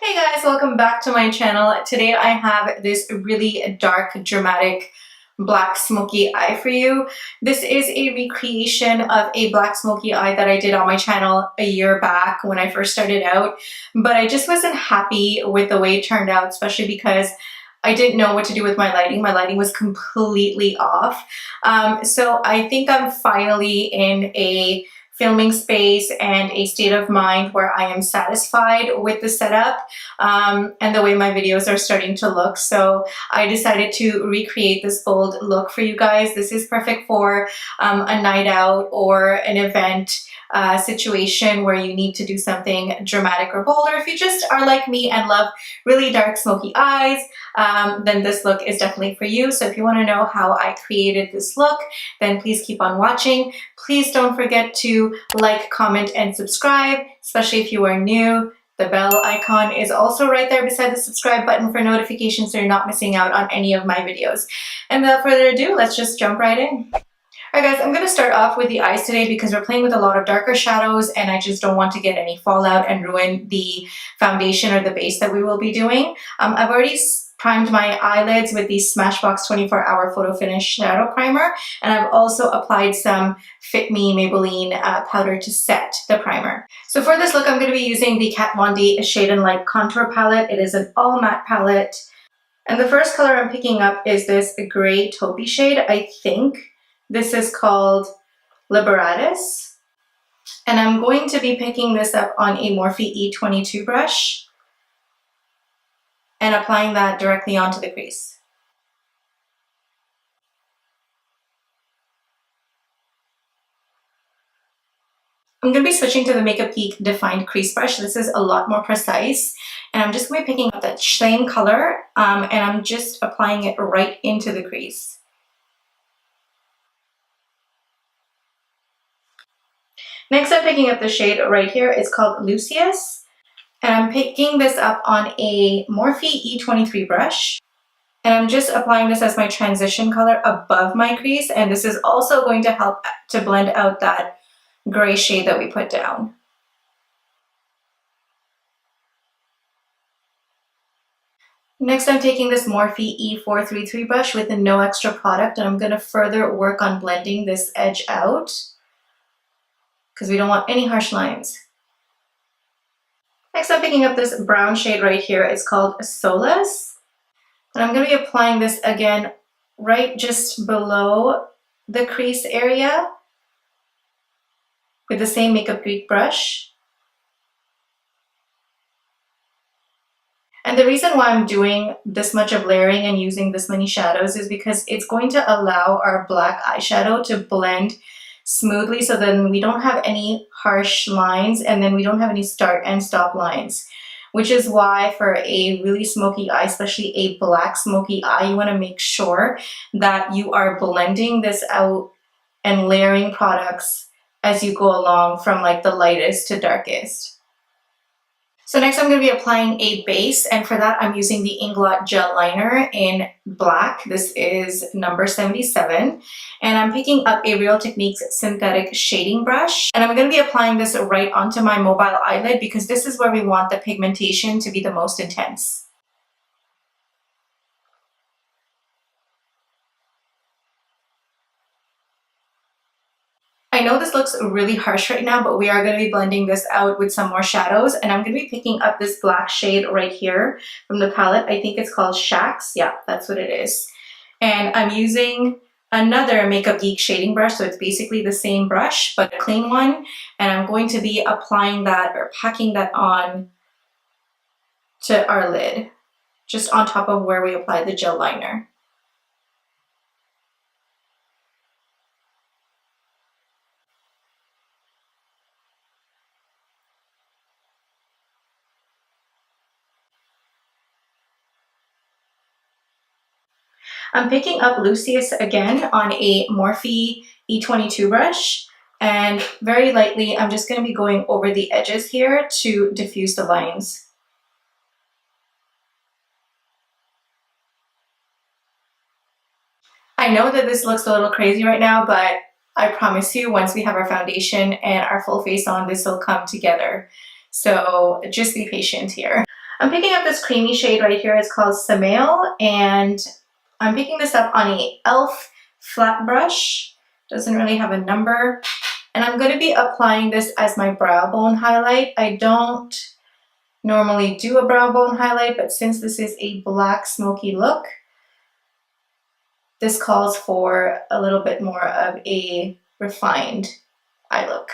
Hey guys, welcome back to my channel. Today I have this really dark, dramatic black smoky eye for you. This is a recreation of a black smoky eye that I did on my channel a year back when I first started out, but I just wasn't happy with the way it turned out, especially because I didn't know what to do with my lighting. My lighting was completely off. So I think I'm finally in a filming space and a state of mind where I am satisfied with the setup and the way my videos are starting to look. So I decided to recreate this bold look for you guys. This is perfect for a night out or an event situation where you need to do something dramatic or bold, or if you just are like me and love really dark smoky eyes, then this look is definitely for you. So if you want to know how I created this look, then please keep on watching. Please don't forget to like, comment, and subscribe, especially if you are new. The bell icon is also right there beside the subscribe button for notifications so you're not missing out on any of my videos. And without further ado, let's just jump right in. Alright guys, I'm going to start off with the eyes today because we're playing with a lot of darker shadows and I just don't want to get any fallout and ruin the foundation or the base that we will be doing. I've already primed my eyelids with the Smashbox 24-Hour Photo Finish Shadow Primer, and I've also applied some Fit Me Maybelline powder to set the primer. So for this look, I'm going to be using the Kat Von D Shade and Light Contour Palette. It is an all matte palette, and the first color I'm picking up is this gray taupey shade. I think this is called Liberatus, and I'm going to be picking this up on a Morphe E22 brush and applying that directly onto the crease. I'm going to be switching to the Makeup Geek Defined Crease Brush. This is a lot more precise, and I'm just going to be picking up that same color and I'm just applying it right into the crease. Next, I'm picking up the shade right here. It's called Lucius, and I'm picking this up on a Morphe E23 brush, and I'm just applying this as my transition color above my crease, and this is also going to help to blend out that gray shade that we put down. Next, I'm taking this Morphe E433 brush with no extra product, and I'm going to further work on blending this edge out, because we don't want any harsh lines. Next, I'm picking up this brown shade right here. It's called Solace. And I'm going to be applying this again right just below the crease area with the same Makeup Geek brush. And the reason why I'm doing this much of layering and using this many shadows is because it's going to allow our black eyeshadow to blend smoothly, so then we don't have any harsh lines and then we don't have any start and stop lines, which is why for a really smoky eye, especially a black smoky eye, you want to make sure that you are blending this out and layering products as you go along from like the lightest to darkest. So next I'm going to be applying a base, and for that I'm using the Inglot Gel Liner in black. This is number 77, and I'm picking up a Real Techniques synthetic shading brush, and I'm going to be applying this right onto my mobile eyelid because this is where we want the pigmentation to be the most intense. I know this looks really harsh right now, but we are going to be blending this out with some more shadows, and I'm going to be picking up this black shade right here from the palette. I think it's called Shax. Yeah, that's what it is. And I'm using another Makeup Geek shading brush, so it's basically the same brush, but a clean one, and I'm going to be applying that or packing that on to our lid, just on top of where we applied the gel liner. I'm picking up Lucius again on a Morphe E22 brush, and very lightly I'm just going to be going over the edges here to diffuse the lines. I know that this looks a little crazy right now, but I promise you once we have our foundation and our full face on, this will come together. So just be patient here. I'm picking up this creamy shade right here. It's called Samail, and I'm picking this up on a e.l.f. flat brush. Doesn't really have a number. And I'm going to be applying this as my brow bone highlight. I don't normally do a brow bone highlight, but since this is a black smoky look, this calls for a little bit more of a refined eye look.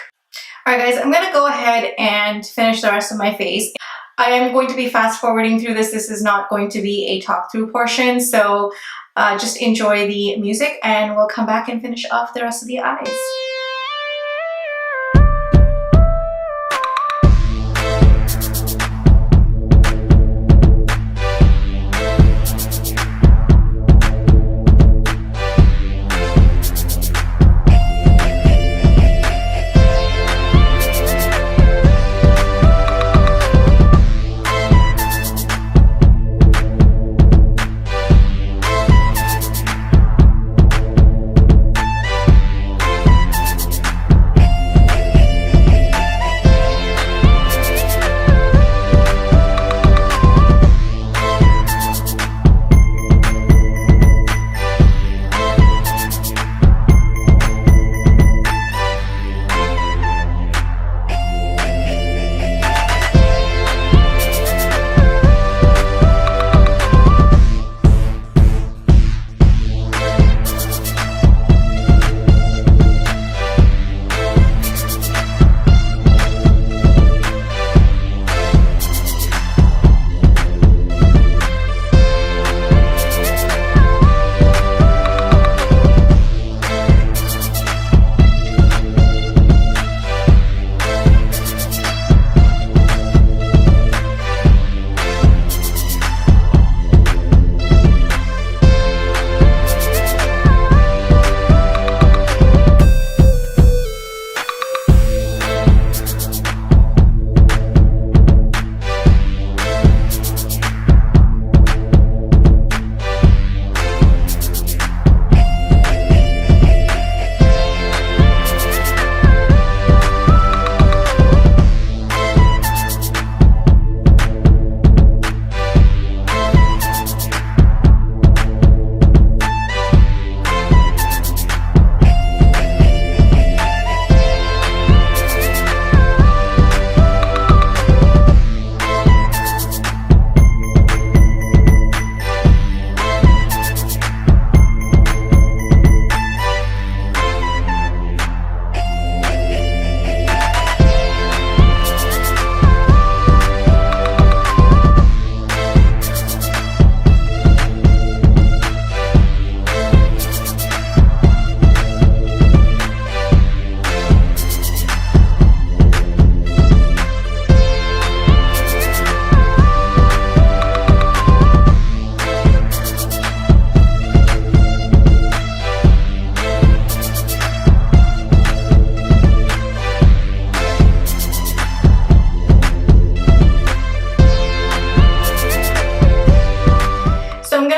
Alright guys, I'm going to go ahead and finish the rest of my face. I am going to be fast forwarding through this. This is not going to be a talk through portion, so just enjoy the music and we'll come back and finish off the rest of the eyes.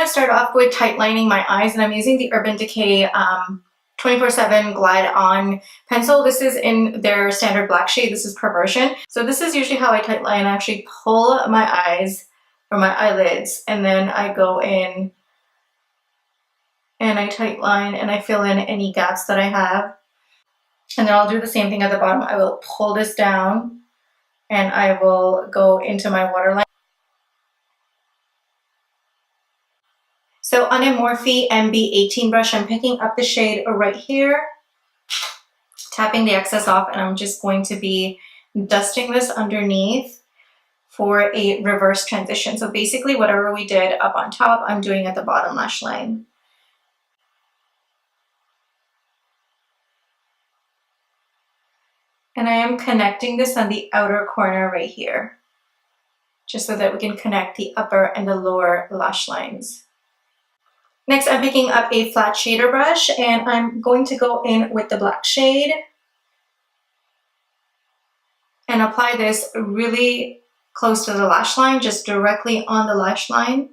Start off with tight lining my eyes, and I'm using the Urban Decay 24/7 Glide On pencil. This is in their standard black shade. This is Perversion. So this is usually how I tight line. I actually pull my eyes or my eyelids, and then I go in and I tight line and I fill in any gaps that I have. And then I'll do the same thing at the bottom. I will pull this down and I will go into my waterline. So on a Morphe MB18 brush, I'm picking up the shade right here, tapping the excess off, and I'm just going to be dusting this underneath for a reverse transition. So basically whatever we did up on top, I'm doing at the bottom lash line. And I am connecting this on the outer corner right here, just so that we can connect the upper and the lower lash lines. Next, I'm picking up a flat shader brush and I'm going to go in with the black shade and apply this really close to the lash line, just directly on the lash line.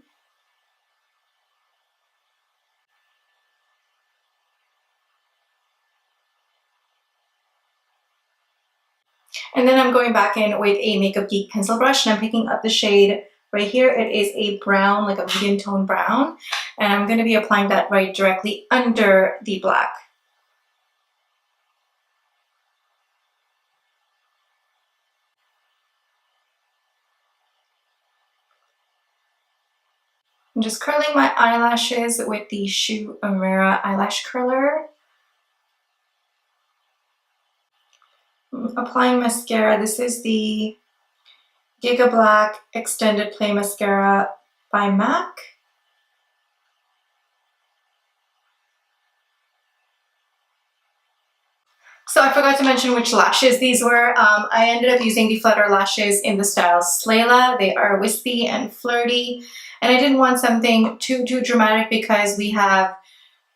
And then I'm going back in with a Makeup Geek pencil brush and I'm picking up the shade Right here, it is a brown, like a medium tone brown, and I'm going to be applying that right directly under the black. I'm just curling my eyelashes with the Shu Uemura eyelash curler. I'm applying mascara. This is the Gigablack Extended Play Mascara by MAC. So I forgot to mention which lashes these were. I ended up using the Flutter lashes in the style Slayla. They are wispy and flirty. And I didn't want something too dramatic because we have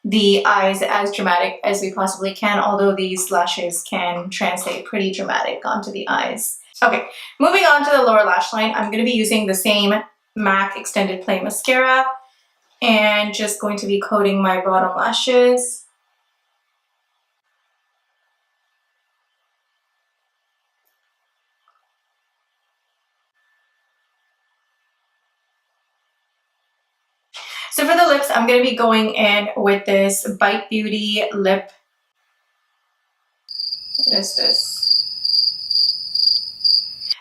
the eyes as dramatic as we possibly can, although these lashes can translate pretty dramatic onto the eyes. Okay, moving on to the lower lash line, I'm going to be using the same MAC Extended Play Mascara and just going to be coating my bottom lashes. So for the lips, I'm going to be going in with this Bite Beauty lip. What is this?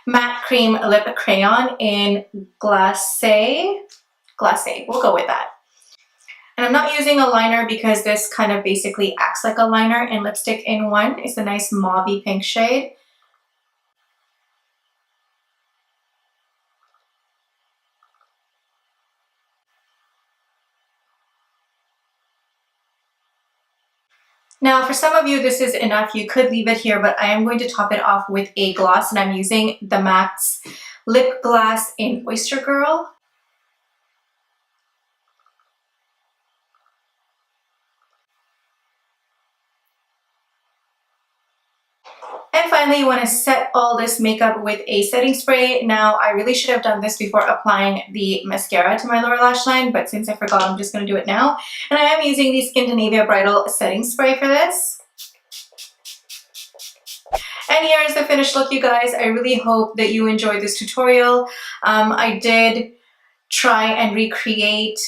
Matte Cream Lip Crayon in Glacé. We'll go with that. And I'm not using a liner because this kind of basically acts like a liner and lipstick in one. It's a nice mauvey pink shade. Now, for some of you, this is enough. You could leave it here, but I am going to top it off with a gloss, and I'm using the MAC's Lip Glass in Oyster Girl. And finally, you want to set all this makeup with a setting spray. Now, I really should have done this before applying the mascara to my lower lash line, but since I forgot, I'm just going to do it now. And I am using the Skindinavia Bridal Setting Spray for this. And here is the finished look, you guys. I really hope that you enjoyed this tutorial. I did try and recreate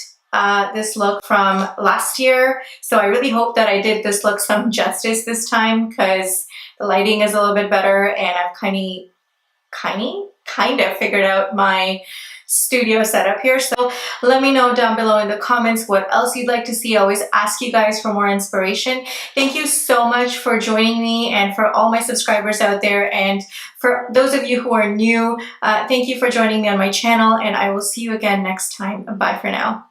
this look from last year, so I really hope that I did this look some justice this time because the lighting is a little bit better and I've kind of figured out my studio setup here. So let me know down below in the comments what else you'd like to see. I always ask you guys for more inspiration. Thank you so much for joining me, and for all my subscribers out there, and for those of you who are new, thank you for joining me on my channel, and I will see you again next time. Bye for now.